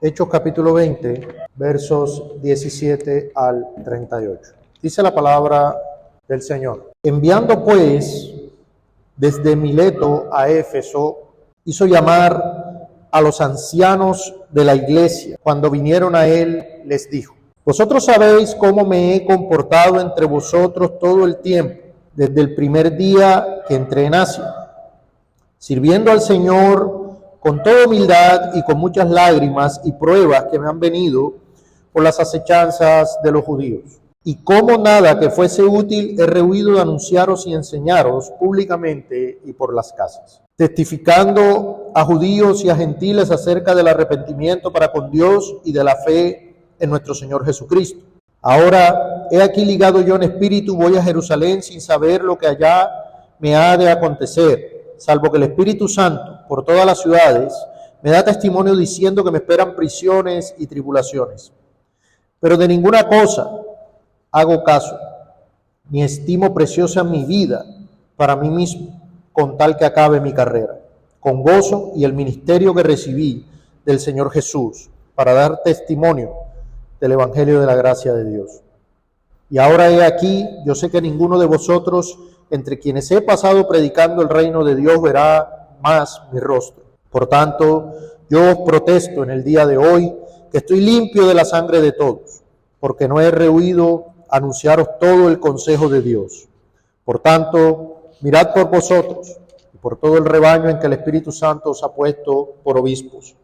Hechos capítulo 20, versos 17 al 38. Dice la palabra del Señor. Enviando pues desde Mileto a Éfeso, hizo llamar a los ancianos de la iglesia. Cuando vinieron a él, les dijo: vosotros sabéis cómo me he comportado entre vosotros todo el tiempo, desde el primer día que entré en Asia, sirviendo al Señor con toda humildad y con muchas lágrimas y pruebas que me han venido por las acechanzas de los judíos. Y como nada que fuese útil he rehuido de anunciaros y enseñaros públicamente y por las casas, testificando a judíos y a gentiles acerca del arrepentimiento para con Dios y de la fe en nuestro Señor Jesucristo. Ahora he aquí ligado yo en espíritu, voy a Jerusalén sin saber lo que allá me ha de acontecer, salvo que el Espíritu Santo por todas las ciudades me da testimonio diciendo que me esperan prisiones y tribulaciones. Pero de ninguna cosa hago caso, ni estimo preciosa mi vida para mí mismo, con tal que acabe mi carrera, con gozo y el ministerio que recibí del Señor Jesús, para dar testimonio del Evangelio de la gracia de Dios. Y ahora he aquí, yo sé que ninguno de vosotros, entre quienes he pasado predicando el reino de Dios, verá más mi rostro. Por tanto, yo os protesto en el día de hoy que estoy limpio de la sangre de todos, porque no he rehuido anunciaros todo el consejo de Dios. Por tanto, mirad por vosotros y por todo el rebaño en que el Espíritu Santo os ha puesto por obispos,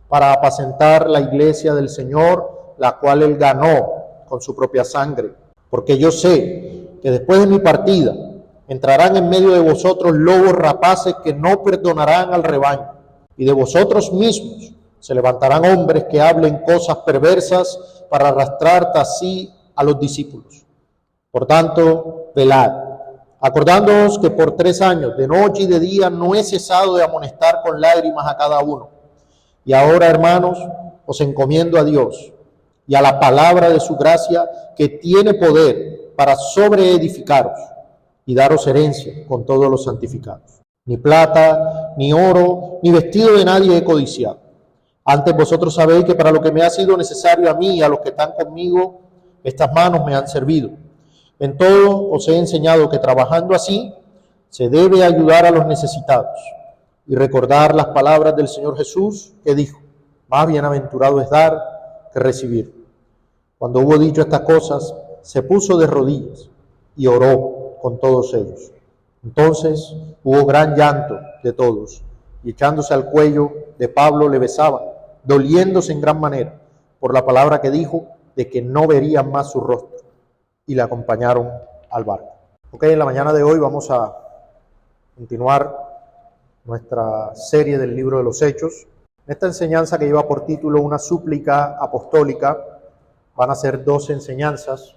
para apacentar la iglesia del Señor, la cual él ganó con su propia sangre. Porque yo sé que después de mi partida entrarán en medio de vosotros lobos rapaces que no perdonarán al rebaño, y de vosotros mismos se levantarán hombres que hablen cosas perversas para arrastrar tras sí a los discípulos. Por tanto, velad, acordándoos que por 3 años, de noche y de día, no he cesado de amonestar con lágrimas a cada uno. Y ahora, hermanos, os encomiendo a Dios y a la palabra de su gracia, que tiene poder para sobreedificaros y daros herencia con todos los santificados. Ni plata, ni oro, ni vestido de nadie he codiciado. Antes vosotros sabéis que para lo que me ha sido necesario a mí y a los que están conmigo, estas manos me han servido. En todo os he enseñado que trabajando así se debe ayudar a los necesitados y recordar las palabras del Señor Jesús, que dijo: más bienaventurado es dar que recibir. Cuando hubo dicho estas cosas, se puso de rodillas y oró con todos ellos. Entonces hubo gran llanto de todos, y echándose al cuello de Pablo le besaban, doliéndose en gran manera por la palabra que dijo, de que no verían más su rostro, y le acompañaron al barco. En la mañana de hoy vamos a continuar nuestra serie del libro de los Hechos. Esta enseñanza, que lleva por título Una súplica apostólica, van a ser 2 enseñanzas.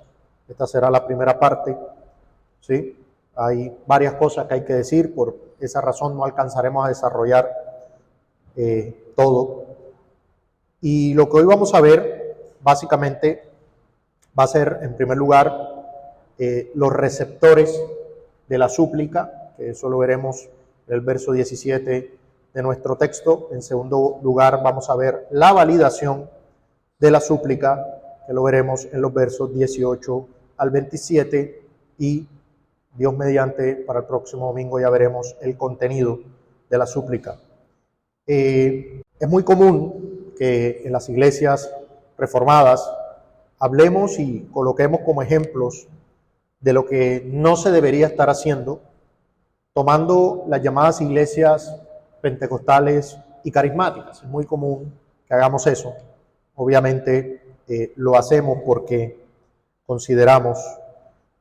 Esta será la primera parte. ¿Sí? Hay varias cosas que hay que decir, por esa razón no alcanzaremos a desarrollar todo. Y lo que hoy vamos a ver, básicamente, va a ser, en primer lugar, los receptores de la súplica, que eso lo veremos en el verso 17 de nuestro texto. En segundo lugar, vamos a ver la validación de la súplica, que lo veremos en los versos 18 al 27, y Dios mediante, para el próximo domingo ya veremos el contenido de la súplica. Es muy común que en las iglesias reformadas hablemos y coloquemos como ejemplos de lo que no se debería estar haciendo, tomando las llamadas iglesias pentecostales y carismáticas. Es muy común que hagamos eso. Obviamente lo hacemos porque consideramos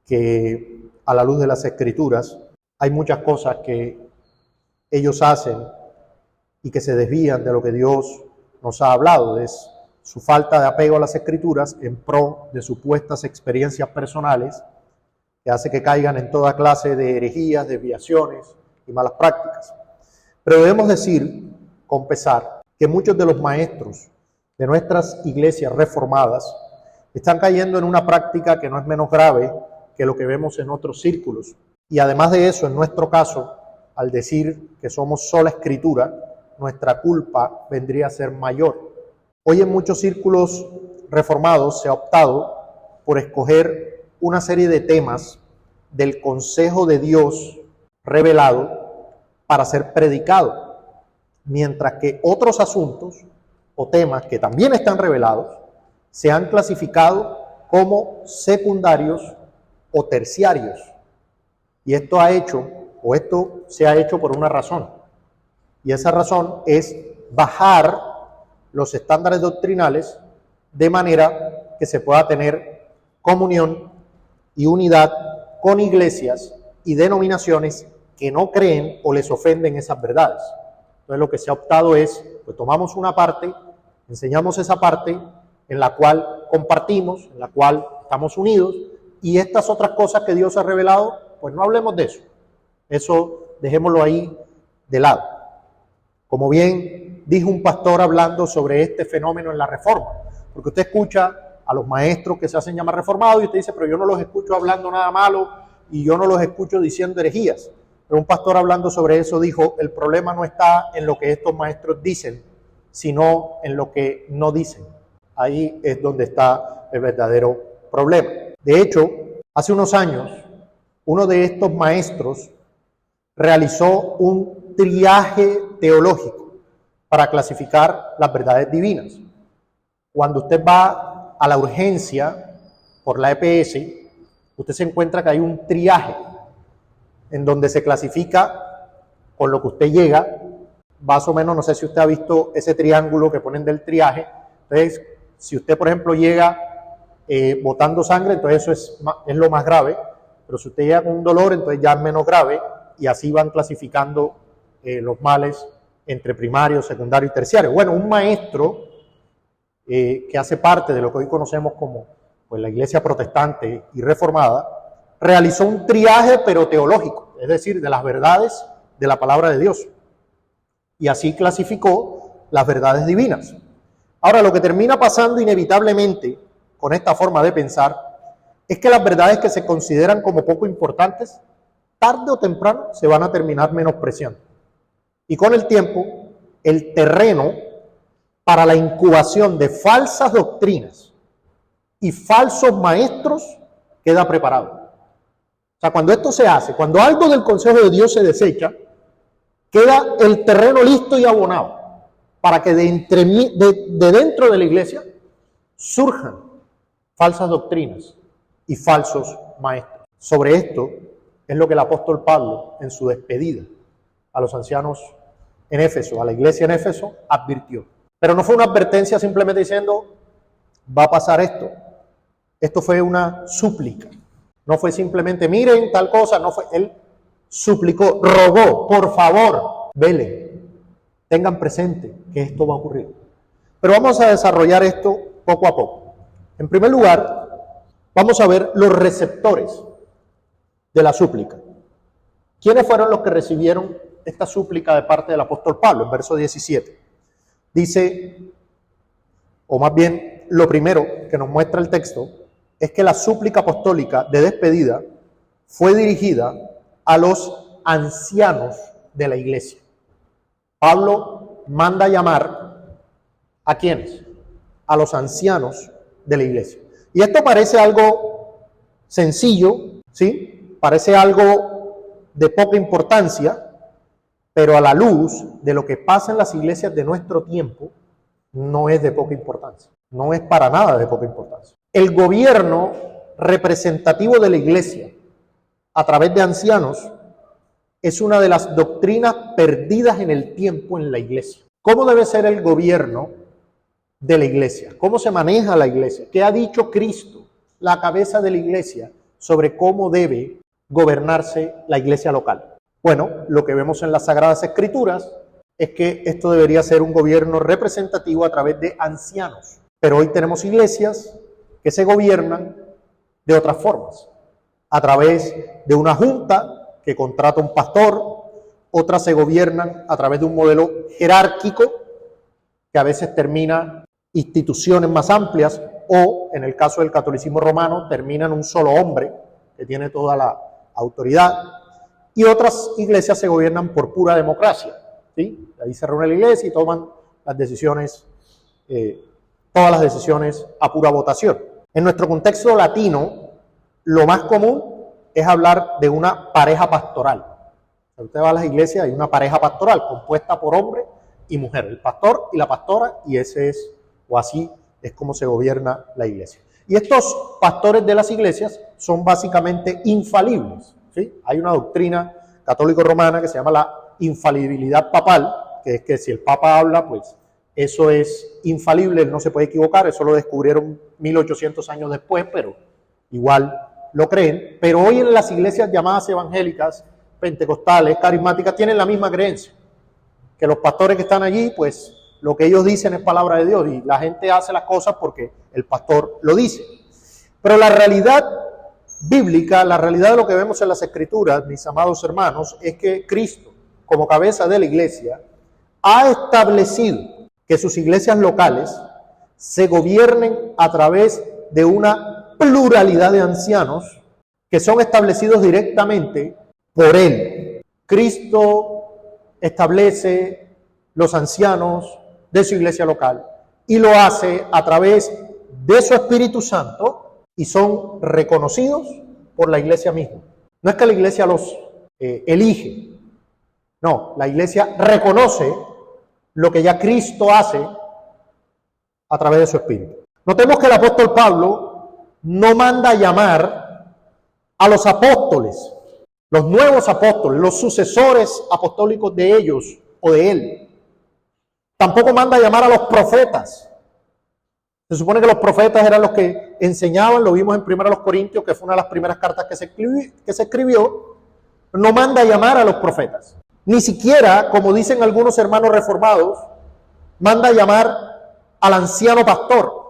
que a la luz de las Escrituras hay muchas cosas que ellos hacen y que se desvían de lo que Dios nos ha hablado. Es su falta de apego a las Escrituras en pro de supuestas experiencias personales, que hace que caigan en toda clase de herejías, desviaciones y malas prácticas. Pero debemos decir, con pesar, que muchos de los maestros de nuestras iglesias reformadas están cayendo en una práctica que no es menos grave que lo que vemos en otros círculos. Y además de eso, en nuestro caso, al decir que somos sola Escritura, nuestra culpa vendría a ser mayor, Hoy en muchos círculos reformados se ha optado por escoger una serie de temas del consejo de Dios revelado para ser predicado, mientras que otros asuntos o temas que también están revelados se han clasificado como secundarios o terciarios. Y esto se ha hecho por una razón. Y esa razón es bajar los estándares doctrinales de manera que se pueda tener comunión y unidad con iglesias y denominaciones que no creen o les ofenden esas verdades. Entonces lo que se ha optado es, pues tomamos una parte, enseñamos esa parte en la cual compartimos, en la cual estamos unidos, y estas otras cosas que Dios ha revelado, pues no hablemos de eso. Eso dejémoslo ahí de lado. Como bien dijo un pastor hablando sobre este fenómeno en la Reforma, porque usted escucha a los maestros que se hacen llamar reformados y usted dice, pero yo no los escucho hablando nada malo y yo no los escucho diciendo herejías. Pero un pastor hablando sobre eso dijo, el problema no está en lo que estos maestros dicen, sino en lo que no dicen. Ahí es donde está el verdadero problema. De hecho, hace unos años, uno de estos maestros realizó un triaje teológico para clasificar las verdades divinas. Cuando usted va a la urgencia por la EPS, usted se encuentra que hay un triaje en donde se clasifica con lo que usted llega, más o menos, no sé si usted ha visto ese triángulo que ponen del triaje. Entonces, si usted, por ejemplo, llega botando sangre, entonces eso es lo más grave, pero si usted llega con un dolor, entonces ya es menos grave, y así van clasificando los males entre primario, secundario y terciario. Bueno, un maestro que hace parte de lo que hoy conocemos como pues, la iglesia protestante y reformada, realizó un triaje pero teológico, es decir, de las verdades de la palabra de Dios. Y así clasificó las verdades divinas. Ahora, lo que termina pasando inevitablemente con esta forma de pensar es que las verdades que se consideran como poco importantes, tarde o temprano se van a terminar menospreciando. Y con el tiempo, el terreno para la incubación de falsas doctrinas y falsos maestros queda preparado. O sea, cuando esto se hace, cuando algo del consejo de Dios se desecha, queda el terreno listo y abonado para que de dentro de la iglesia surjan falsas doctrinas y falsos maestros. Sobre esto es lo que el apóstol Pablo, en su despedida a los ancianos en Éfeso, a la iglesia en Éfeso, advirtió. Pero no fue una advertencia simplemente diciendo, va a pasar esto. Esto fue una súplica. No fue simplemente, miren tal cosa, no fue, él suplicó, rogó, por favor, velen, tengan presente que esto va a ocurrir. Pero vamos a desarrollar esto poco a poco. En primer lugar, vamos a ver los receptores de la súplica. ¿Quiénes fueron los que recibieron esta súplica de parte del apóstol Pablo? En verso 17. Dice, o más bien, lo primero que nos muestra el texto, es que la súplica apostólica de despedida fue dirigida a los ancianos de la iglesia. Pablo manda llamar ¿a quiénes? A los ancianos de la iglesia. Y esto parece algo sencillo, ¿sí? Parece algo de poca importancia, pero a la luz de lo que pasa en las iglesias de nuestro tiempo, no es de poca importancia. No es para nada de poca importancia. El gobierno representativo de la iglesia, a través de ancianos, es una de las doctrinas perdidas en el tiempo en la iglesia. ¿Cómo debe ser el gobierno de la iglesia? ¿Cómo se maneja la iglesia? ¿Qué ha dicho Cristo, la cabeza de la iglesia, sobre cómo debe gobernarse la iglesia local? Bueno, lo que vemos en las Sagradas Escrituras es que esto debería ser un gobierno representativo a través de ancianos. Pero hoy tenemos iglesias que se gobiernan de otras formas, a través de una junta que contrata un pastor, otras se gobiernan a través de un modelo jerárquico que a veces termina instituciones más amplias o, en el caso del catolicismo romano, termina en un solo hombre que tiene toda la autoridad, y otras iglesias se gobiernan por pura democracia, ¿sí? Ahí se reúne la iglesia y toman las decisiones todas las decisiones a pura votación. En nuestro contexto latino, lo más común es hablar de una pareja pastoral. Usted va a las iglesias, hay una pareja pastoral compuesta por hombre y mujer, el pastor y la pastora, y ese es, o así es como se gobierna la iglesia. Y estos pastores de las iglesias son básicamente infalibles, ¿sí? Hay una doctrina católico-romana que se llama la infalibilidad papal, que es que si el papa habla, pues eso es infalible, él no se puede equivocar. Eso lo descubrieron 1800 años después, pero igual lo creen. Pero hoy en las iglesias llamadas evangélicas, pentecostales, carismáticas, tienen la misma creencia, que los pastores que están allí, pues lo que ellos dicen es palabra de Dios y la gente hace las cosas porque el pastor lo dice. Pero la realidad bíblica, la realidad de lo que vemos en las Escrituras, mis amados hermanos, es que Cristo, como cabeza de la iglesia, ha establecido que sus iglesias locales se gobiernen a través de una pluralidad de ancianos que son establecidos directamente por Él. Cristo establece los ancianos de su iglesia local y lo hace a través de su Espíritu Santo y son reconocidos por la iglesia misma. No es que la iglesia los elige, no, la iglesia reconoce lo que ya Cristo hace a través de su Espíritu. Notemos que el apóstol Pablo no manda a llamar a los apóstoles, los nuevos apóstoles, los sucesores apostólicos de ellos o de él. Tampoco manda a llamar a los profetas. Se supone que los profetas eran los que enseñaban, lo vimos en 1 Corintios, que fue una de las primeras cartas que se escribió. No manda a llamar a los profetas. Ni siquiera, como dicen algunos hermanos reformados, manda a llamar al anciano pastor.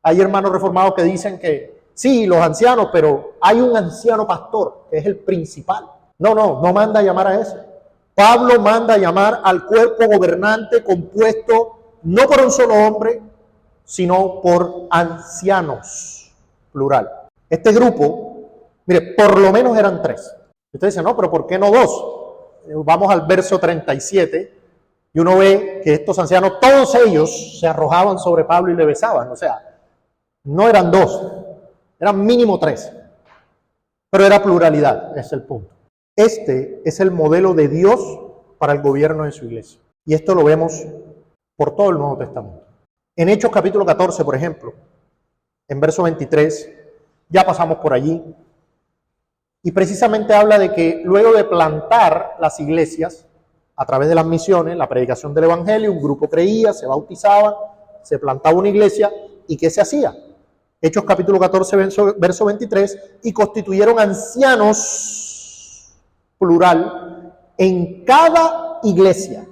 Hay hermanos reformados que dicen que sí, los ancianos, pero hay un anciano pastor, que es el principal. No manda a llamar a ese. Pablo manda a llamar al cuerpo gobernante compuesto no por un solo hombre, sino por ancianos, plural. Este grupo, mire, por lo menos eran 3. Usted dice, no, pero ¿por qué no 2? Vamos al verso 37 y uno ve que estos ancianos, todos ellos se arrojaban sobre Pablo y le besaban. O sea, no eran 2, eran mínimo 3. Pero era pluralidad, es el punto. Este es el modelo de Dios para el gobierno de su iglesia. Y esto lo vemos por todo el Nuevo Testamento. En Hechos capítulo 14, por ejemplo, en verso 23, ya pasamos por allí. Y precisamente habla de que luego de plantar las iglesias, a través de las misiones, la predicación del evangelio, un grupo creía, se bautizaba, se plantaba una iglesia, ¿y qué se hacía? Hechos capítulo 14, verso 23, y constituyeron ancianos, plural, en cada iglesia.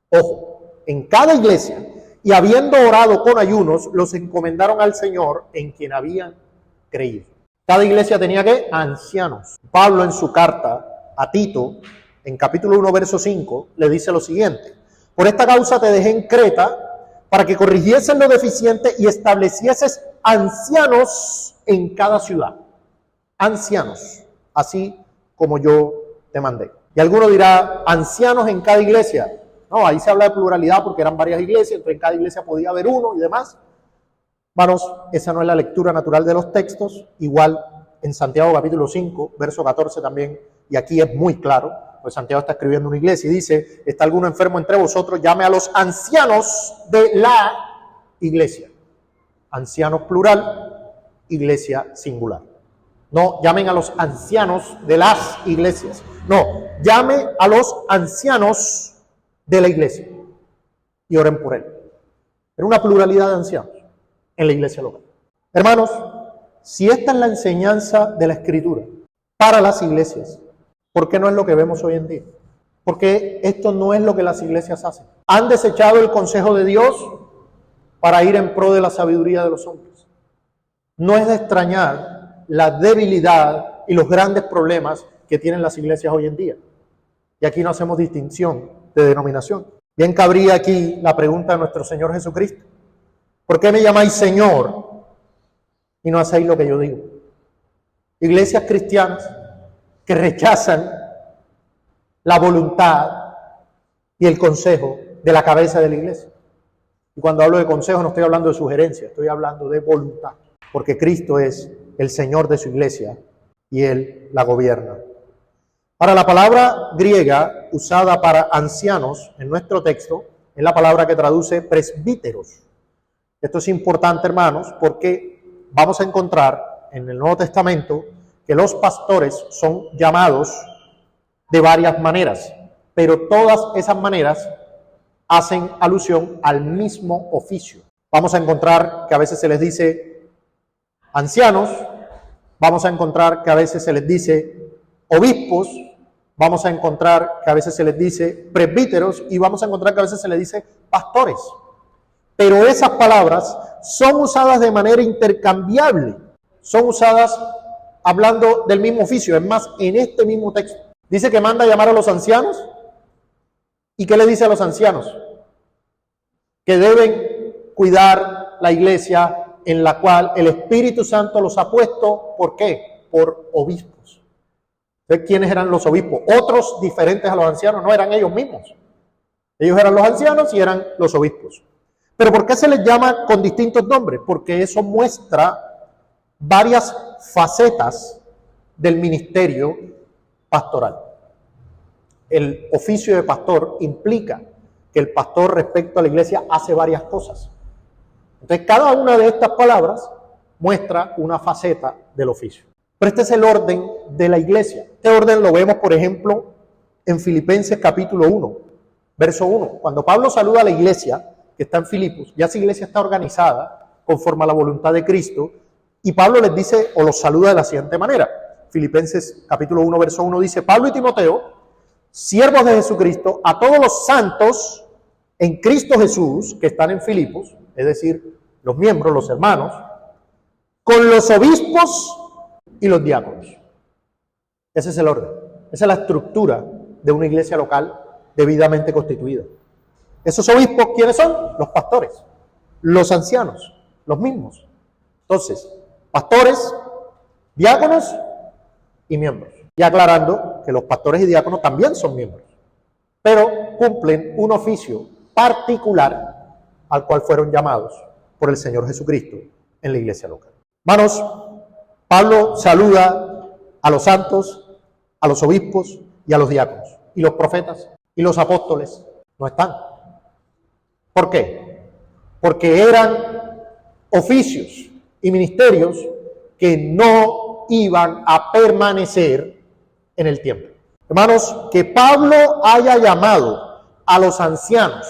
Ojo, en cada iglesia. Y habiendo orado con ayunos, los encomendaron al Señor en quien habían creído. Cada iglesia tenía ¿qué? Ancianos. Pablo en su carta a Tito, en capítulo 1, verso 5, le dice lo siguiente: por esta causa te dejé en Creta, para que corrigiesen lo deficiente y establecieses ancianos en cada ciudad. Ancianos, así como yo te mandé. Y alguno dirá, ancianos en cada iglesia. No, ahí se habla de pluralidad porque eran varias iglesias, entonces en cada iglesia podía haber uno y demás. Hermanos, esa no es la lectura natural de los textos. Igual en Santiago capítulo 5, verso 14 también, y aquí es muy claro, pues Santiago está escribiendo una iglesia y dice, ¿está alguno enfermo entre vosotros? Llame a los ancianos de la iglesia. Ancianos plural, iglesia singular. No llamen a los ancianos de las iglesias. No, llame a los ancianos de la iglesia y oren por él. Era una pluralidad de ancianos en la iglesia local. Hermanos, si esta es la enseñanza de la Escritura para las iglesias, ¿por qué no es lo que vemos hoy en día? Porque esto no es lo que las iglesias hacen. Han desechado el consejo de Dios para ir en pro de la sabiduría de los hombres. No es de extrañar la debilidad y los grandes problemas que tienen las iglesias hoy en día. Y aquí no hacemos distinción de denominación. Bien cabría aquí la pregunta de nuestro Señor Jesucristo: ¿por qué me llamáis Señor y no hacéis lo que yo digo? Iglesias cristianas que rechazan la voluntad y el consejo de la cabeza de la iglesia. Y cuando hablo de consejo no estoy hablando de sugerencia, estoy hablando de voluntad, porque Cristo es el Señor de su iglesia y Él la gobierna. Ahora, la palabra griega usada para ancianos en nuestro texto es la palabra que traduce presbíteros. Esto es importante, hermanos, porque vamos a encontrar en el Nuevo Testamento que los pastores son llamados de varias maneras, pero todas esas maneras hacen alusión al mismo oficio. Vamos a encontrar que a veces se les dice ancianos, vamos a encontrar que a veces se les dice obispos, vamos a encontrar que a veces se les dice presbíteros y vamos a encontrar que a veces se les dice pastores. Pero esas palabras son usadas de manera intercambiable, son usadas hablando del mismo oficio. Es más, en este mismo texto dice que manda a llamar a los ancianos. ¿Y qué le dice a los ancianos? Que deben cuidar la iglesia en la cual el Espíritu Santo los ha puesto. ¿Por qué? Por obispos. ¿Entonces quiénes eran los obispos? Otros diferentes a los ancianos, no eran ellos mismos. Ellos eran los ancianos y eran los obispos. ¿Pero por qué se les llama con distintos nombres? Porque eso muestra varias facetas del ministerio pastoral. El oficio de pastor implica que el pastor respecto a la iglesia hace varias cosas. Entonces, cada una de estas palabras muestra una faceta del oficio. Pero este es el orden de la iglesia. Este orden lo vemos, por ejemplo, en Filipenses capítulo 1, verso 1. Cuando Pablo saluda a la iglesia que está en Filipos, ya esa iglesia está organizada conforme a la voluntad de Cristo, y Pablo les dice o los saluda de la siguiente manera. Filipenses capítulo 1, verso 1 dice: Pablo y Timoteo, siervos de Jesucristo, a todos los santos en Cristo Jesús que están en Filipos, es decir, los miembros, los hermanos, con los obispos y los diáconos. Ese es el orden, esa es la estructura de una iglesia local debidamente constituida. Esos obispos, ¿quiénes son? Los pastores, los ancianos, los mismos. Entonces, pastores, diáconos y miembros. Y aclarando que los pastores y diáconos también son miembros, pero cumplen un oficio particular al cual fueron llamados por el Señor Jesucristo en la iglesia local. Hermanos, Pablo saluda a los santos, a los obispos y a los diáconos. ¿Y los profetas y los apóstoles no están? ¿Por qué? Porque eran oficios y ministerios que no iban a permanecer en el tiempo. Hermanos, que Pablo haya llamado a los ancianos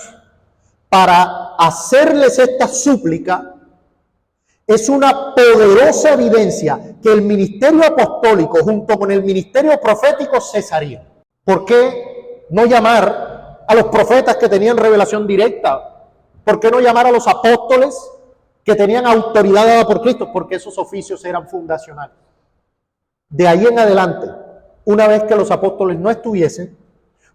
para hacerles esta súplica es una poderosa evidencia que el ministerio apostólico junto con el ministerio profético cesaría. ¿Por qué no llamar a los profetas que tenían revelación directa? ¿Por qué no llamar a los apóstoles que tenían autoridad dada por Cristo? Porque esos oficios eran fundacionales. De ahí en adelante, una vez que los apóstoles no estuviesen,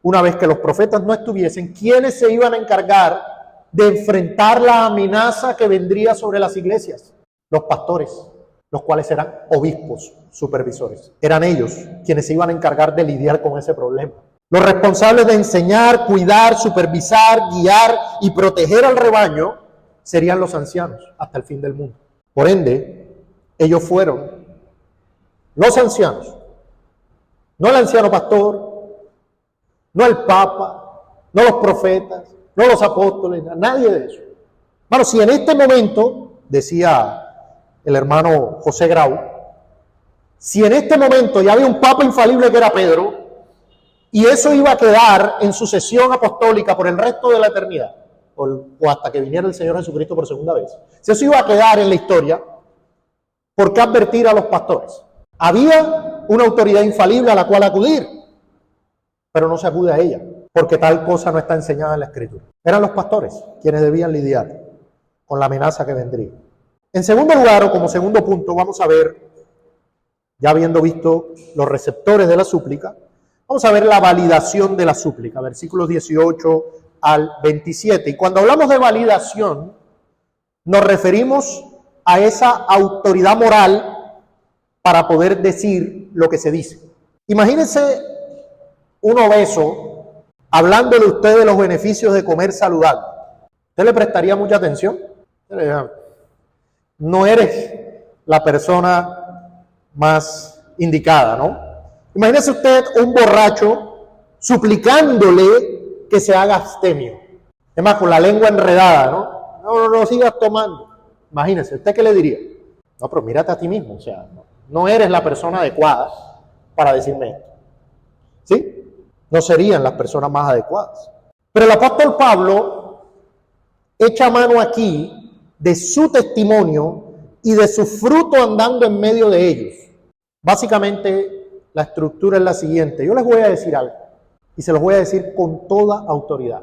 una vez que los profetas no estuviesen, ¿quiénes se iban a encargar de enfrentar la amenaza que vendría sobre las iglesias? Los pastores, los cuales eran obispos, supervisores. Eran ellos quienes se iban a encargar de lidiar con ese problema. Los responsables de enseñar, cuidar, supervisar, guiar y proteger al rebaño serían los ancianos hasta el fin del mundo. Por ende, ellos fueron los ancianos, no el anciano pastor, no el papa, no los profetas, no los apóstoles, nadie de eso. Bueno, si en este momento, decía el hermano José Grau, si en este momento ya había un papa infalible que era Pedro, y eso iba a quedar en sucesión apostólica por el resto de la eternidad, o hasta que viniera el Señor Jesucristo por segunda vez, si eso iba a quedar en la historia, ¿por qué advertir a los pastores? Había una autoridad infalible a la cual acudir, pero no se acude a ella, porque tal cosa no está enseñada en la Escritura. Eran los pastores quienes debían lidiar con la amenaza que vendría. En segundo lugar, o como segundo punto, vamos a ver, ya habiendo visto los receptores de la súplica, vamos a ver la validación de la súplica, versículos 18 al 27. Y cuando hablamos de validación, nos referimos a esa autoridad moral para poder decir lo que se dice. Imagínense un obeso hablándole a usted de los beneficios de comer saludable. ¿Usted le prestaría mucha atención? No eres la persona más indicada, ¿no? Imagínese usted un borracho suplicándole que se haga abstemio. Es más, con la lengua enredada, ¿no? No sigas tomando. Imagínese, ¿usted qué le diría? No, pero mírate a ti mismo, o sea, no eres la persona adecuada para decirme esto. ¿Sí? No serían las personas más adecuadas. Pero el apóstol Pablo echa mano aquí de su testimonio y de su fruto andando en medio de ellos. Básicamente, la estructura es la siguiente. Yo les voy a decir algo y se los voy a decir con toda autoridad.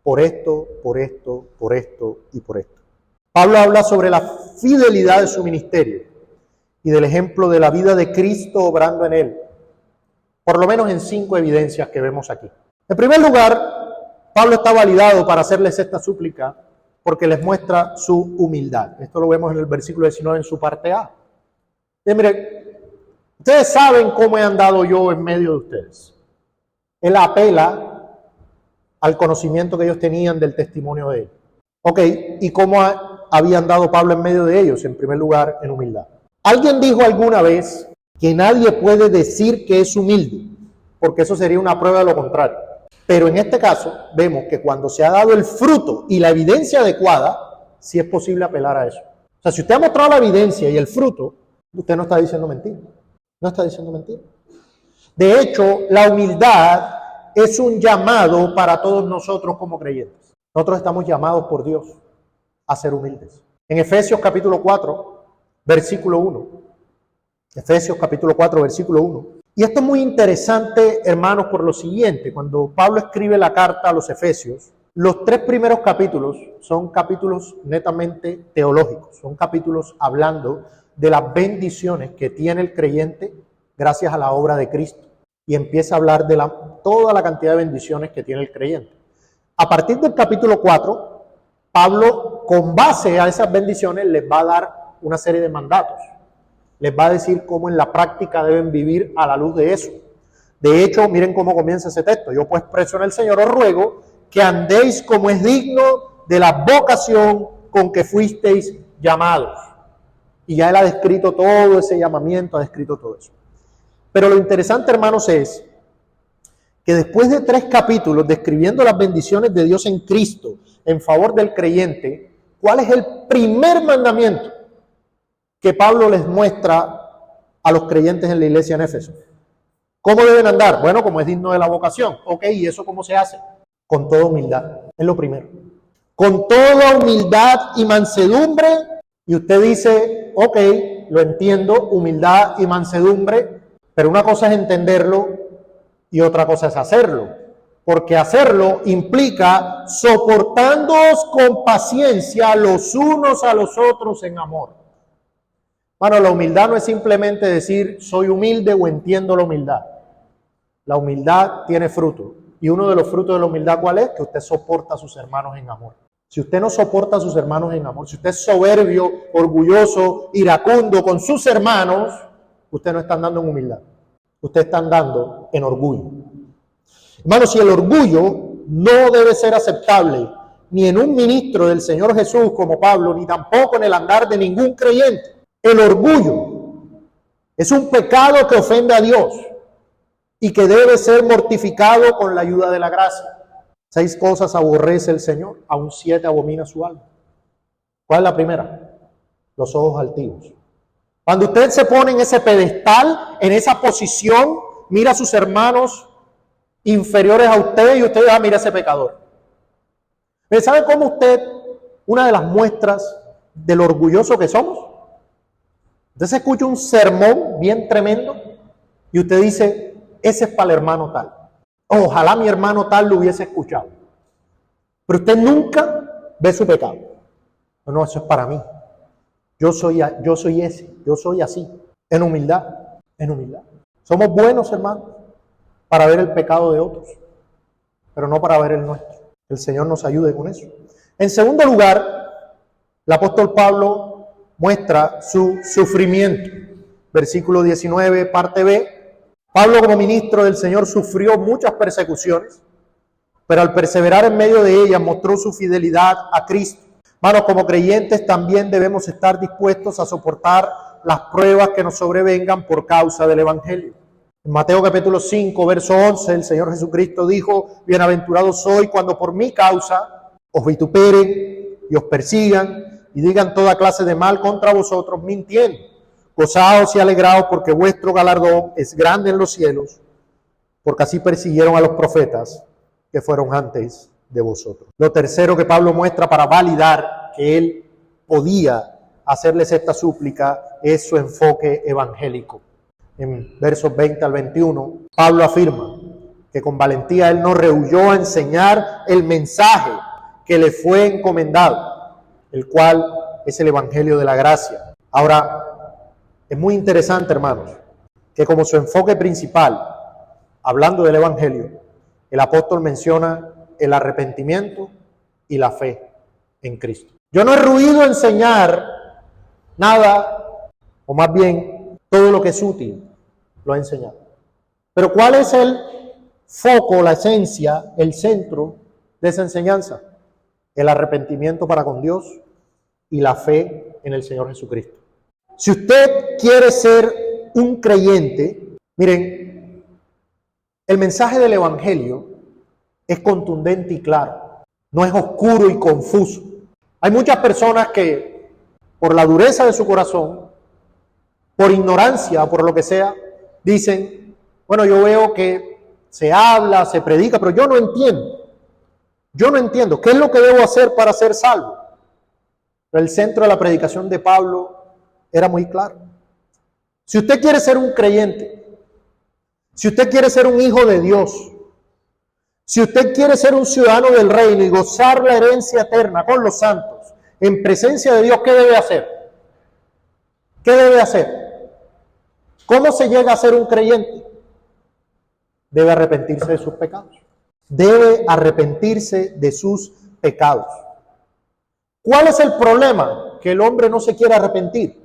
Por esto, por esto, por esto y por esto. Pablo habla sobre la fidelidad de su ministerio y del ejemplo de la vida de Cristo obrando en él. Por lo menos en 5 evidencias que vemos aquí. En primer lugar, Pablo está validado para hacerles esta súplica porque les muestra su humildad. Esto lo vemos en el versículo 19 en su parte A. Y mire, ustedes saben cómo he andado yo en medio de ustedes. Él apela al conocimiento que ellos tenían del testimonio de él. Ok, ¿y cómo había andado Pablo en medio de ellos? En primer lugar, en humildad. Alguien dijo alguna vez que nadie puede decir que es humilde, porque eso sería una prueba de lo contrario. Pero en este caso, vemos que cuando se ha dado el fruto y la evidencia adecuada, sí es posible apelar a eso. O sea, si usted ha mostrado la evidencia y el fruto, usted no está diciendo mentira. No está diciendo mentira. De hecho, la humildad es un llamado para todos nosotros como creyentes. Nosotros estamos llamados por Dios a ser humildes. En Efesios capítulo 4, versículo 1. Efesios capítulo 4, versículo 1. Y esto es muy interesante, hermanos, por lo siguiente. Cuando Pablo escribe la carta a los Efesios, los 3 primeros capítulos son capítulos netamente teológicos. Son capítulos hablando de las bendiciones que tiene el creyente gracias a la obra de Cristo. Y empieza a hablar de toda la cantidad de bendiciones que tiene el creyente. A partir del capítulo 4, Pablo, con base a esas bendiciones, les va a dar una serie de mandatos. Les va a decir cómo en la práctica deben vivir a la luz de eso. De hecho, miren cómo comienza ese texto. Yo pues preso en el Señor os ruego que andéis como es digno de la vocación con que fuisteis llamados. Y ya él ha descrito todo ese llamamiento, ha descrito todo eso. Pero lo interesante, hermanos, es que después de 3 capítulos describiendo las bendiciones de Dios en Cristo en favor del creyente, ¿cuál es el primer mandamiento que Pablo les muestra a los creyentes en la iglesia en Éfeso? ¿Cómo deben andar? Bueno, como es digno de la vocación. Ok, ¿y eso cómo se hace? Con toda humildad, es lo primero. Con toda humildad y mansedumbre. Y usted dice, ok, lo entiendo, humildad y mansedumbre, pero una cosa es entenderlo y otra cosa es hacerlo. Porque hacerlo implica soportándoos con paciencia los unos a los otros en amor. Bueno, la humildad no es simplemente decir soy humilde o entiendo la humildad. La humildad tiene fruto. Y uno de los frutos de la humildad, ¿cuál es? Que usted soporta a sus hermanos en amor. Si usted no soporta a sus hermanos en amor, si usted es soberbio, orgulloso, iracundo con sus hermanos, usted no está andando en humildad. Usted está andando en orgullo. Hermanos, si el orgullo no debe ser aceptable ni en un ministro del Señor Jesús como Pablo, ni tampoco en el andar de ningún creyente. El orgullo es un pecado que ofende a Dios y que debe ser mortificado con la ayuda de la gracia. 6 cosas aborrece el Señor, aún 7 abomina su alma. ¿Cuál es la primera? Los ojos altivos. Cuando usted se pone en ese pedestal, en esa posición, mira a sus hermanos inferiores a usted y usted mira a ese pecador. ¿Sabe cómo usted, una de las muestras de lo orgulloso que somos? Usted se escucha un sermón bien tremendo y usted dice, ese es para el hermano tal. Ojalá mi hermano tal lo hubiese escuchado. Pero usted nunca ve su pecado. No, eso es para mí. Yo soy ese, yo soy así. En humildad, en humildad. Somos buenos, hermanos, para ver el pecado de otros, pero no para ver el nuestro. El Señor nos ayude con eso. En segundo lugar, el apóstol Pablo muestra su sufrimiento. Versículo 19, parte B. Pablo, como ministro del Señor, sufrió muchas persecuciones pero al perseverar en medio de ella mostró su fidelidad a Cristo. Hermanos, como creyentes también debemos estar dispuestos a soportar las pruebas que nos sobrevengan por causa del Evangelio. En Mateo capítulo 5, verso 11, el Señor Jesucristo dijo: bienaventurado soy cuando por mi causa os vituperen y os persigan y digan toda clase de mal contra vosotros mintiendo. Gozaos y alegraos porque vuestro galardón es grande en los cielos, porque así persiguieron a los profetas que fueron antes de vosotros. Lo tercero que Pablo muestra para validar que él podía hacerles esta súplica es su enfoque evangélico. En versos 20 al 21, Pablo afirma que con valentía él no rehuyó a enseñar el mensaje que le fue encomendado, el cual es el evangelio de la gracia. Ahora, es muy interesante, hermanos, que como su enfoque principal, hablando del evangelio, el apóstol menciona el arrepentimiento y la fe en Cristo. Yo no he rehuido a enseñar nada, o más bien todo lo que es útil, lo he enseñado. Pero ¿cuál es el foco, la esencia, el centro de esa enseñanza? El arrepentimiento para con Dios y la fe en el Señor Jesucristo. Si usted quiere ser un creyente, miren, el mensaje del Evangelio es contundente y claro, no es oscuro y confuso. Hay muchas personas que, por la dureza de su corazón, por ignorancia o por lo que sea, dicen: bueno, yo veo que se habla, se predica, pero yo no entiendo. Yo no entiendo. ¿Qué es lo que debo hacer para ser salvo? Pero el centro de la predicación de Pablo era muy claro. Si usted quiere ser un creyente, si usted quiere ser un hijo de Dios, si usted quiere ser un ciudadano del reino y gozar la herencia eterna con los santos, en presencia de Dios, ¿qué debe hacer? ¿Qué debe hacer? ¿Cómo se llega a ser un creyente? Debe arrepentirse de sus pecados. Debe arrepentirse de sus pecados. ¿Cuál es el problema? Que el hombre no se quiere arrepentir.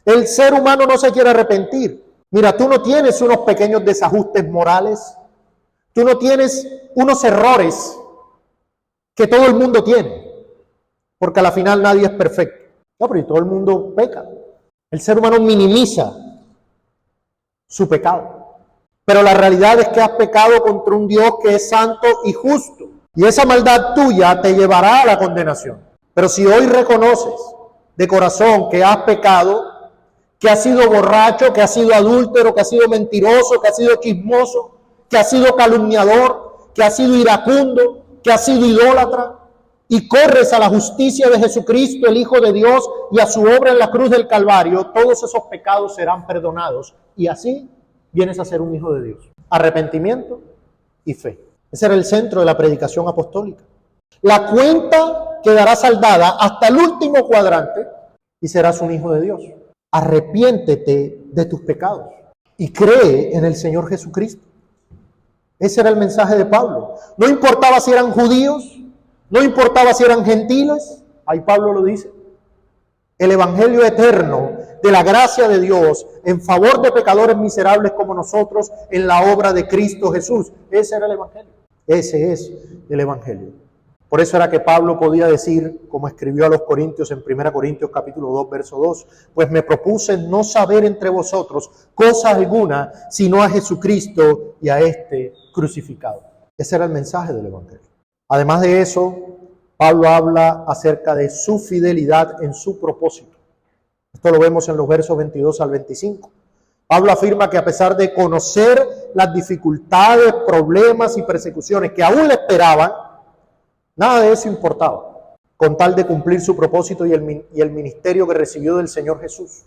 El ser humano no se quiere arrepentir. Mira, tú no tienes unos pequeños desajustes morales. Tú no tienes unos errores que todo el mundo tiene. Porque a la final nadie es perfecto. No, pero todo el mundo peca. El ser humano minimiza su pecado. Pero la realidad es que has pecado contra un Dios que es santo y justo. Y esa maldad tuya te llevará a la condenación. Pero si hoy reconoces de corazón que has pecado, que has sido borracho, que has sido adúltero, que has sido mentiroso, que has sido chismoso, que has sido calumniador, que has sido iracundo, que has sido idólatra, y corres a la justicia de Jesucristo, el Hijo de Dios, y a su obra en la cruz del Calvario, todos esos pecados serán perdonados. Y así vienes a ser un hijo de Dios. Arrepentimiento y fe. Ese era el centro de la predicación apostólica. La cuenta quedará saldada hasta el último cuadrante y serás un hijo de Dios. Arrepiéntete de tus pecados y cree en el Señor Jesucristo. Ese era el mensaje de Pablo. No importaba si eran judíos, no importaba si eran gentiles. Ahí Pablo lo dice. El evangelio eterno de la gracia de Dios en favor de pecadores miserables como nosotros en la obra de Cristo Jesús. Ese era el evangelio. Ese es el evangelio. Por eso era que Pablo podía decir, como escribió a los Corintios en 1 Corintios capítulo 2, verso 2, pues me propuse no saber entre vosotros cosa alguna, sino a Jesucristo y a este crucificado. Ese era el mensaje del evangelio. Además de eso, Pablo habla acerca de su fidelidad en su propósito. Esto lo vemos en los versos 22 al 25. Pablo afirma que a pesar de conocer las dificultades, problemas y persecuciones que aún le esperaban, nada de eso importaba, con tal de cumplir su propósito y el ministerio que recibió del Señor Jesús.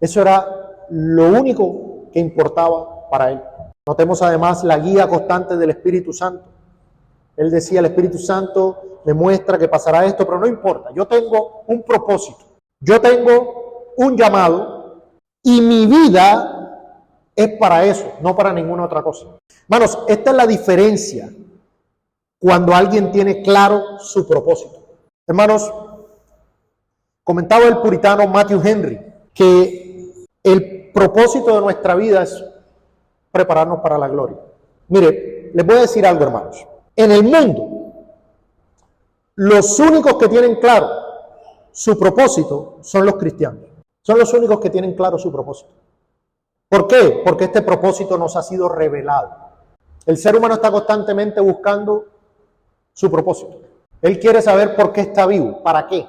Eso era lo único que importaba para él. Notemos además la guía constante del Espíritu Santo. Él decía, el Espíritu Santo me muestra que pasará esto, pero no importa. Yo tengo un propósito, yo tengo un llamado y mi vida es para eso, no para ninguna otra cosa. Hermanos, esta es la diferencia cuando alguien tiene claro su propósito. Hermanos, comentaba el puritano Matthew Henry que el propósito de nuestra vida es prepararnos para la gloria. Mire, les voy a decir algo, hermanos. En el mundo, los únicos que tienen claro su propósito son los cristianos. Son los únicos que tienen claro su propósito. ¿Por qué? Porque este propósito nos ha sido revelado. El ser humano está constantemente buscando su propósito. Él quiere saber por qué está vivo, para qué.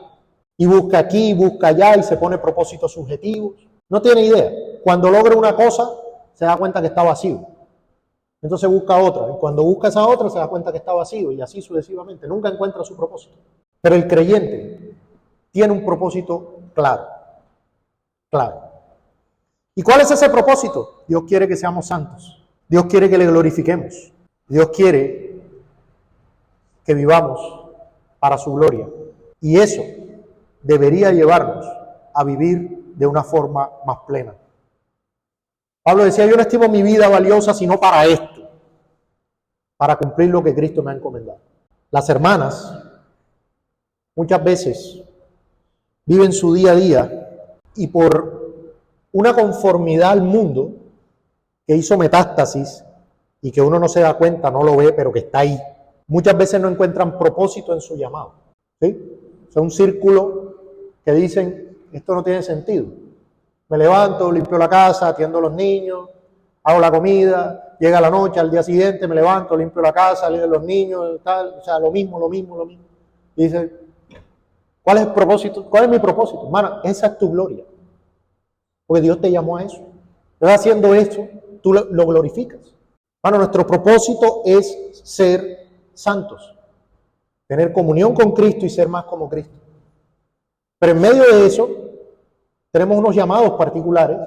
Y busca aquí, busca allá y se pone propósitos subjetivos. No tiene idea. Cuando logra una cosa, se da cuenta que está vacío. Entonces busca otra. Y cuando busca esa otra, se da cuenta que está vacío. Y así sucesivamente. Nunca encuentra su propósito. Pero el creyente tiene un propósito claro. Claro. ¿Y cuál es ese propósito? Dios quiere que seamos santos. Dios quiere que le glorifiquemos. Dios quiere que vivamos para su gloria. Y eso debería llevarnos a vivir de una forma más plena. Pablo decía, yo no estimo mi vida valiosa sino para esto, para cumplir lo que Cristo me ha encomendado. Las hermanas muchas veces viven su día a día y por una conformidad al mundo que hizo metástasis y que uno no se da cuenta, no lo ve, pero que está ahí. Muchas veces no encuentran propósito en su llamado. ¿Sí? O sea, un círculo que dicen, esto no tiene sentido. Me levanto, limpio la casa, atiendo a los niños, hago la comida, llega la noche, al día siguiente me levanto, limpio la casa, limpio los niños, tal, o sea, lo mismo. Y dice, ¿cuál es el propósito? ¿Cuál es mi propósito? Hermano, esa es tu gloria. Porque Dios te llamó a eso. Entonces, haciendo eso, tú lo glorificas. Hermano, nuestro propósito es ser santos. Tener comunión con Cristo y ser más como Cristo. Pero en medio de eso, tenemos unos llamados particulares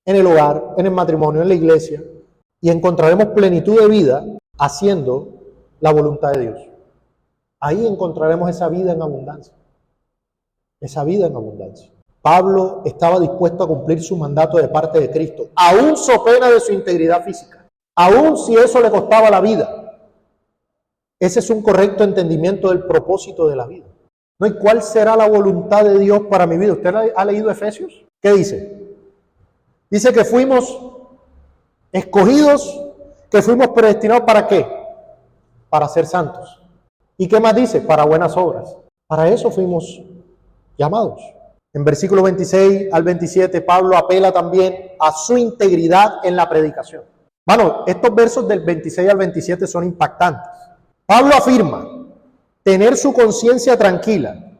en el hogar, en el matrimonio, en la iglesia, y encontraremos plenitud de vida haciendo la voluntad de Dios. Ahí encontraremos esa vida en abundancia. Esa vida en abundancia. Pablo estaba dispuesto a cumplir su mandato de parte de Cristo, aún so pena de su integridad física, aún si eso le costaba la vida. Ese es un correcto entendimiento del propósito de la vida. ¿No? ¿Y cuál será la voluntad de Dios para mi vida? ¿Usted ha leído Efesios? ¿Qué dice? Dice que fuimos escogidos, que fuimos predestinados ¿para qué? Para ser santos. ¿Y qué más dice? Para buenas obras. Para eso fuimos llamados. En versículo 26 al 27, Pablo apela también a su integridad en la predicación. Bueno, estos versos del 26 al 27 son impactantes. Pablo afirma tener su conciencia tranquila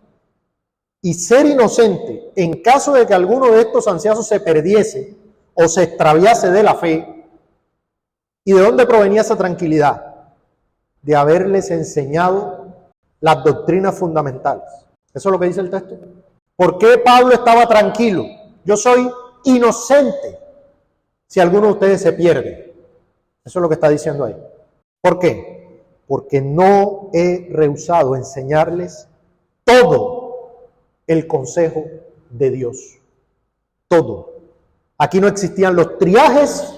y ser inocente en caso de que alguno de estos ancianos se perdiese o se extraviase de la fe. ¿Y de dónde provenía esa tranquilidad? De haberles enseñado las doctrinas fundamentales. Eso es lo que dice el texto. ¿Por qué Pablo estaba tranquilo? Yo soy inocente si alguno de ustedes se pierde. Eso es lo que está diciendo ahí. ¿Por qué? Porque no he rehusado enseñarles todo el consejo de Dios. Todo. Aquí no existían los triajes,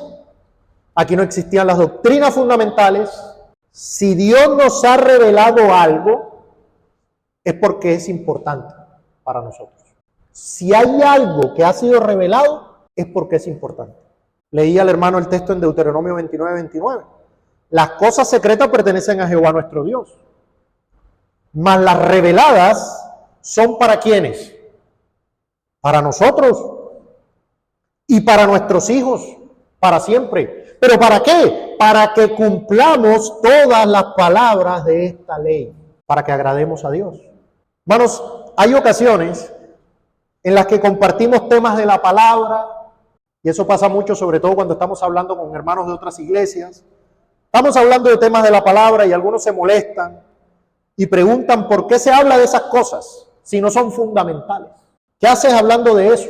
aquí no existían las doctrinas fundamentales. Si Dios nos ha revelado algo, es porque es importante para nosotros. Si hay algo que ha sido revelado, es porque es importante. Leía al hermano el texto en Deuteronomio 29:29. Las cosas secretas pertenecen a Jehová nuestro Dios, mas las reveladas son para ¿quiénes? Para nosotros y para nuestros hijos, para siempre. ¿Pero para qué? Para que cumplamos todas las palabras de esta ley, para que agrademos a Dios. Hermanos, hay ocasiones en las que compartimos temas de la palabra, y eso pasa mucho, sobre todo cuando estamos hablando con hermanos de otras iglesias. Estamos hablando de temas de la palabra y algunos se molestan y preguntan por qué se habla de esas cosas si no son fundamentales. ¿Qué haces hablando de eso?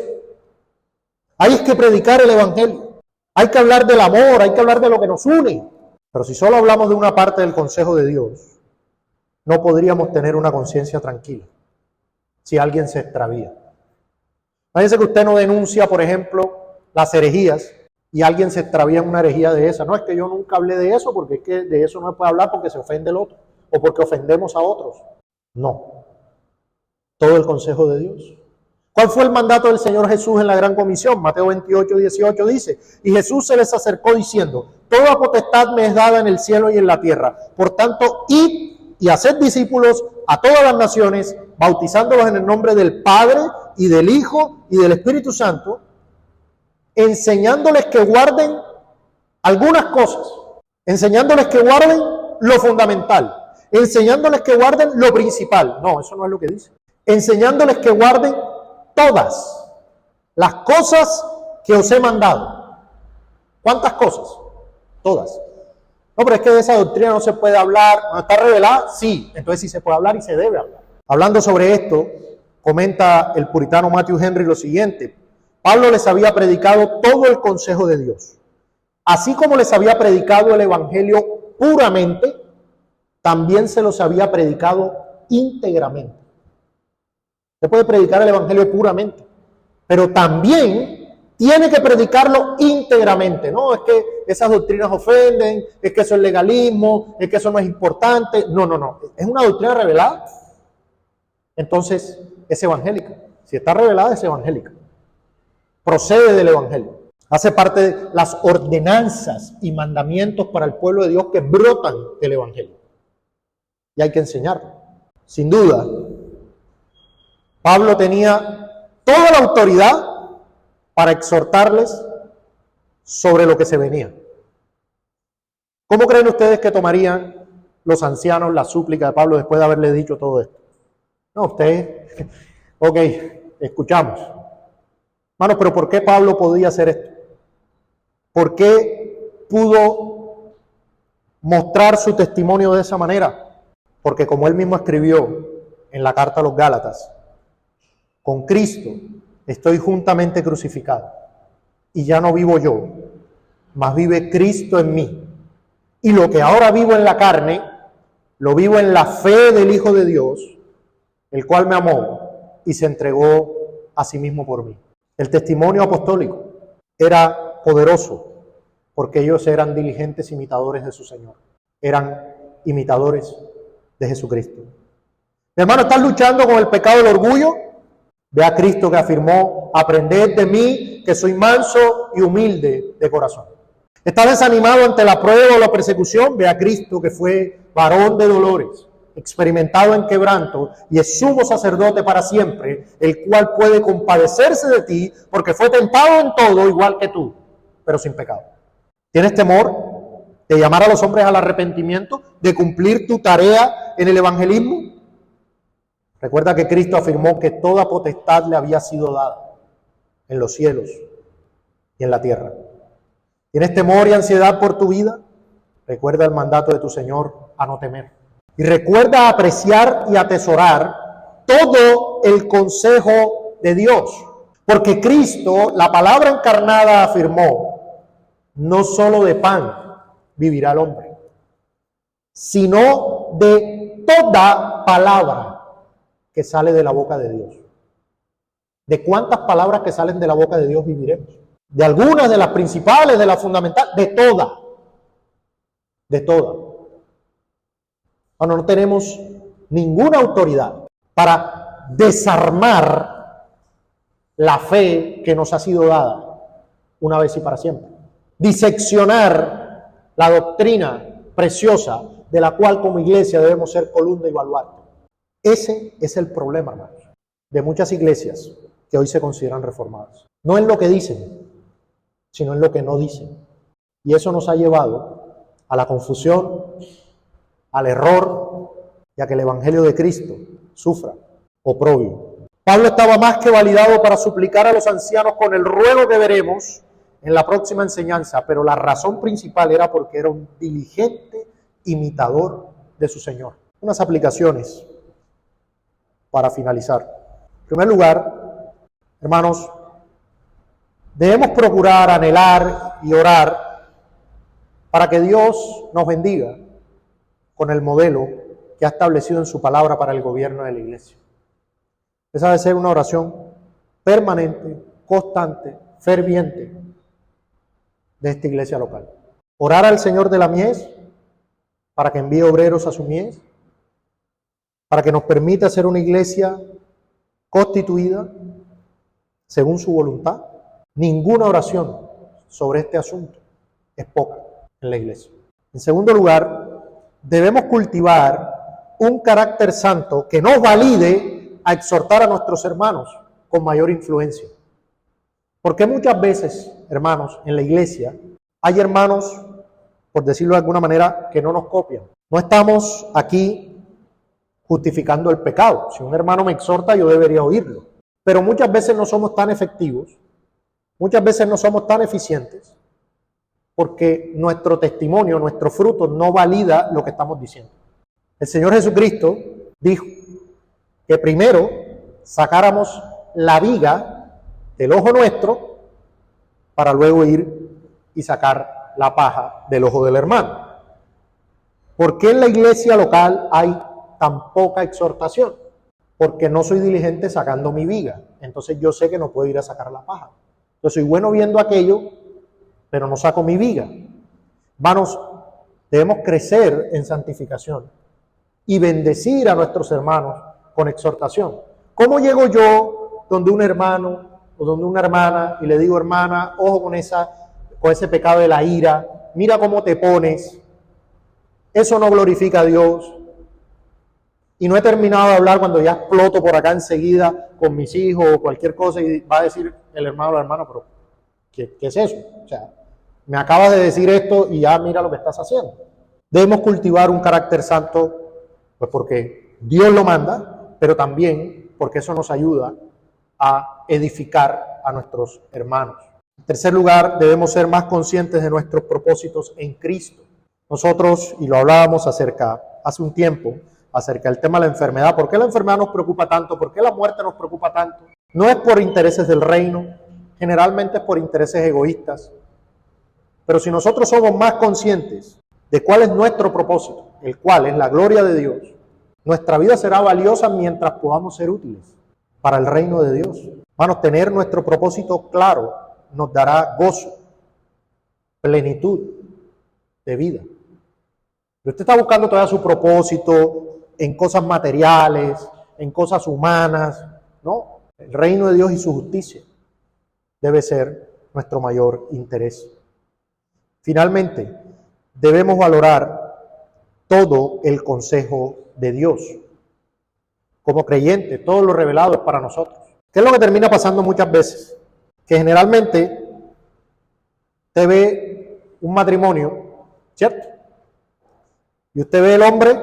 Hay que predicar el evangelio, hay que hablar del amor, hay que hablar de lo que nos une. Pero si solo hablamos de una parte del consejo de Dios, no podríamos tener una conciencia tranquila si alguien se extravía. Imagínense que usted no denuncia, por ejemplo, las herejías y alguien se extravía en una herejía de esa. No, es que yo nunca hablé de eso porque es que de eso no se puede hablar porque se ofende el otro o porque ofendemos a otros. No. Todo el consejo de Dios. ¿Cuál fue el mandato del Señor Jesús en la gran comisión? Mateo 28, 18 dice, y Jesús se les acercó diciendo, toda potestad me es dada en el cielo y en la tierra. Por tanto, id y haced discípulos a todas las naciones, bautizándolos en el nombre del Padre y del Hijo y del Espíritu Santo, enseñándoles que guarden algunas cosas, enseñándoles que guarden lo fundamental, enseñándoles que guarden lo principal. No, eso no es lo que dice. Enseñándoles que guarden todas las cosas que os he mandado. ¿Cuántas cosas? Todas. No, pero es que de esa doctrina no se puede hablar. ¿No está revelada? Sí, entonces sí se puede hablar y se debe hablar. Hablando sobre esto, comenta el puritano Matthew Henry lo siguiente: Pablo les había predicado todo el consejo de Dios. Así como les había predicado el evangelio puramente, también se los había predicado íntegramente. Se puede predicar el evangelio puramente, pero también tiene que predicarlo íntegramente. No, es que esas doctrinas ofenden, es que eso es legalismo, es que eso no es importante. No, no, no. Es una doctrina revelada. Entonces, es evangélica. Si está revelada, es evangélica. Procede del evangelio. Hace parte de las ordenanzas y mandamientos para el pueblo de Dios que brotan del evangelio. Y hay que enseñarlo. Sin duda, Pablo tenía toda la autoridad para exhortarles sobre lo que se venía. ¿Cómo creen ustedes que tomarían los ancianos la súplica de Pablo después de haberle dicho todo esto? No, ustedes, ok, escuchamos. Hermanos, pero ¿por qué Pablo podía hacer esto? ¿Por qué pudo mostrar su testimonio de esa manera? Porque como él mismo escribió en la carta a los Gálatas, con Cristo estoy juntamente crucificado, y ya no vivo yo, mas vive Cristo en mí. Y lo que ahora vivo en la carne, lo vivo en la fe del Hijo de Dios, el cual me amó y se entregó a sí mismo por mí. El testimonio apostólico era poderoso porque ellos eran diligentes imitadores de su Señor. Eran imitadores de Jesucristo. Mi hermano, ¿estás luchando con el pecado del orgullo? Ve a Cristo que afirmó, aprended de mí que soy manso y humilde de corazón. ¿Estás desanimado ante la prueba o la persecución? Ve a Cristo que fue varón de dolores, experimentado en quebranto y es sumo sacerdote para siempre, el cual puede compadecerse de ti porque fue tentado en todo igual que tú, pero sin pecado. ¿Tienes temor de llamar a los hombres al arrepentimiento, de cumplir tu tarea en el evangelismo? Recuerda que Cristo afirmó que toda potestad le había sido dada en los cielos y en la tierra. ¿Tienes temor y ansiedad por tu vida? Recuerda el mandato de tu Señor a no temer. Y recuerda apreciar y atesorar todo el consejo de Dios. Porque Cristo, la palabra encarnada, afirmó, no solo de pan vivirá el hombre, sino de toda palabra que sale de la boca de Dios. ¿De cuántas palabras que salen de la boca de Dios viviremos? De algunas, de las principales, de las fundamentales, de todas. De todas. Bueno, no tenemos ninguna autoridad para desarmar la fe que nos ha sido dada una vez y para siempre. Diseccionar la doctrina preciosa de la cual como iglesia debemos ser columna y baluarte. Ese es el problema, hermanos, de muchas iglesias que hoy se consideran reformadas. No en lo que dicen, sino en lo que no dicen. Y eso nos ha llevado a la confusión, al error y a que el evangelio de Cristo sufra oprobio. Pablo estaba más que validado para suplicar a los ancianos con el ruego que veremos en la próxima enseñanza, pero la razón principal era porque era un diligente imitador de su Señor. Unas aplicaciones para finalizar. En primer lugar, hermanos, debemos procurar, anhelar y orar para que Dios nos bendiga con el modelo que ha establecido en su palabra para el gobierno de la iglesia. Esa debe ser una oración permanente, constante, ferviente de esta iglesia local. Orar al Señor de la mies para que envíe obreros a su mies, para que nos permita ser una iglesia constituida, según su voluntad. Ninguna oración sobre este asunto es poca en la iglesia. En segundo lugar, debemos cultivar un carácter santo que nos valide a exhortar a nuestros hermanos con mayor influencia. Porque muchas veces, hermanos, en la iglesia hay hermanos, por decirlo de alguna manera, que no nos copian. No estamos aquí justificando el pecado. Si un hermano me exhorta, yo debería oírlo. Pero muchas veces no somos tan efectivos, muchas veces no somos tan eficientes, porque nuestro testimonio, nuestro fruto no valida lo que estamos diciendo. El Señor Jesucristo dijo que primero sacáramos la viga del ojo nuestro para luego ir y sacar la paja del ojo del hermano. ¿Por qué en la iglesia local hay tan poca exhortación? Porque no soy diligente sacando mi viga. Entonces yo sé que no puedo ir a sacar la paja. Yo soy bueno viendo aquello, pero no saco mi viga. Hermanos, debemos crecer en santificación y bendecir a nuestros hermanos con exhortación. ¿Cómo llego yo donde un hermano o donde una hermana y le digo, hermana, ojo con ese pecado de la ira, mira cómo te pones, eso no glorifica a Dios? Y no he terminado de hablar cuando ya exploto por acá enseguida con mis hijos o cualquier cosa y va a decir el hermano o la hermana, pero ¿qué es eso? O sea, me acabas de decir esto y ya mira lo que estás haciendo. Debemos cultivar un carácter santo, pues porque Dios lo manda, pero también porque eso nos ayuda a edificar a nuestros hermanos. En tercer lugar, debemos ser más conscientes de nuestros propósitos en Cristo. Nosotros, y lo hablábamos hace un tiempo, acerca del tema de la enfermedad. ¿Por qué la enfermedad nos preocupa tanto? ¿Por qué la muerte nos preocupa tanto? No es por intereses del reino, generalmente es por intereses egoístas. Pero si nosotros somos más conscientes de cuál es nuestro propósito, el cual es la gloria de Dios, nuestra vida será valiosa mientras podamos ser útiles para el reino de Dios. Hermanos, tener nuestro propósito claro nos dará gozo, plenitud de vida. Si usted está buscando todavía su propósito en cosas materiales, en cosas humanas, ¿no? El reino de Dios y su justicia debe ser nuestro mayor interés. Finalmente, debemos valorar todo el consejo de Dios. Como creyente, todo lo revelado es para nosotros. ¿Qué es lo que termina pasando muchas veces? Que generalmente usted ve un matrimonio, ¿cierto? Y usted ve el hombre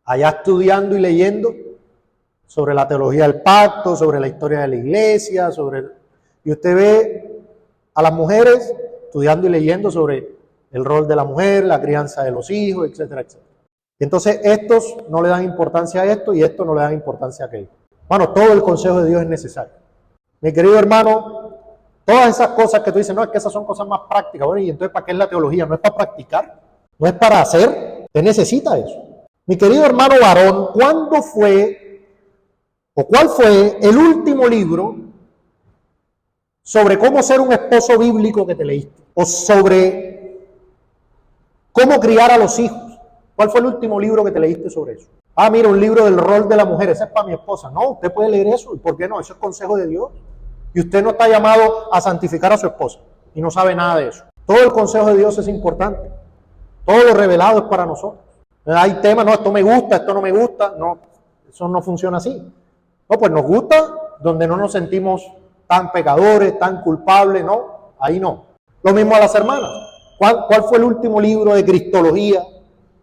allá estudiando y leyendo sobre la teología del pacto, sobre la historia de la iglesia, y usted ve a las mujeres estudiando y leyendo sobre el rol de la mujer, la crianza de los hijos, etcétera, etcétera. Y entonces estos no le dan importancia a esto y estos no le dan importancia a aquello. Bueno, todo el consejo de Dios es necesario. Mi querido hermano, todas esas cosas que tú dices, no, es que esas son cosas más prácticas. Bueno, y entonces ¿para qué es la teología? No es para practicar, no es para hacer, usted necesita eso. Mi querido hermano varón, ¿cuál fue el último libro sobre cómo ser un esposo bíblico que te leíste? O sobre cómo criar a los hijos. ¿Cuál fue el último libro que te leíste sobre eso? Ah, mira, un libro del rol de la mujer, ese es para mi esposa. No, usted puede leer eso. ¿Y por qué no? Eso es consejo de Dios. Y usted no está llamado a santificar a su esposa y no sabe nada de eso. Todo el consejo de Dios es importante. Todo lo revelado es para nosotros. Hay temas, no, esto me gusta, esto no me gusta. No, eso no funciona así. No, pues nos gusta donde no nos sentimos tan pecadores, tan culpables, no, ahí no. Lo mismo a las hermanas. ¿Cuál fue el último libro de cristología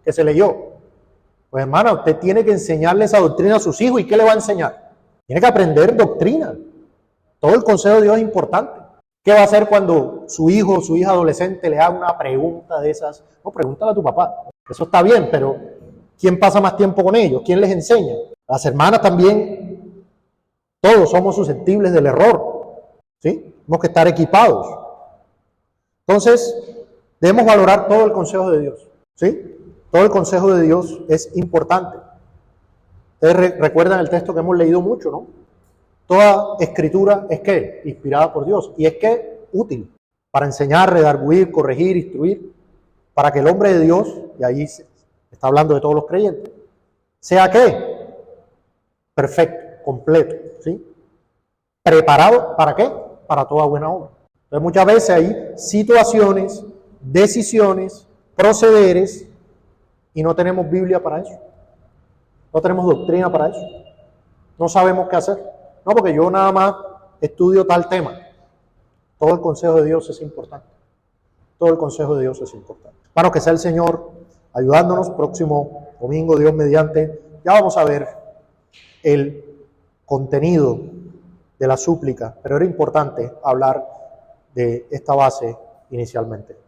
que se leyó? Pues hermana, usted tiene que enseñarle esa doctrina a sus hijos. ¿Y qué le va a enseñar? Tiene que aprender doctrina. Todo el consejo de Dios es importante. ¿Qué va a hacer cuando su hijo o su hija adolescente le haga una pregunta de esas? No, pregúntale a tu papá. Eso está bien, pero ¿quién pasa más tiempo con ellos? ¿Quién les enseña? Las hermanas también, todos somos susceptibles del error, ¿sí? Tenemos que estar equipados. Entonces, debemos valorar todo el consejo de Dios, ¿sí? Todo el consejo de Dios es importante. Ustedes recuerdan el texto que hemos leído mucho, ¿no? Toda escritura es ¿qué? Inspirada por Dios. Y es ¿qué? Útil para enseñar, redarguir, corregir, instruir, para que el hombre de Dios, y ahí se está hablando de todos los creyentes, sea ¿qué? Perfecto, completo, ¿sí? preparado, ¿para qué? Para toda buena obra. Entonces muchas veces hay situaciones, decisiones, procederes, y no tenemos Biblia para eso. No tenemos doctrina para eso. No sabemos qué hacer. No, porque yo nada más estudio tal tema. Todo el consejo de Dios es importante. Todo el consejo de Dios es importante. Bueno, que sea el Señor ayudándonos. Próximo domingo, Dios mediante, ya vamos a ver el contenido de la súplica, pero era importante hablar de esta base inicialmente.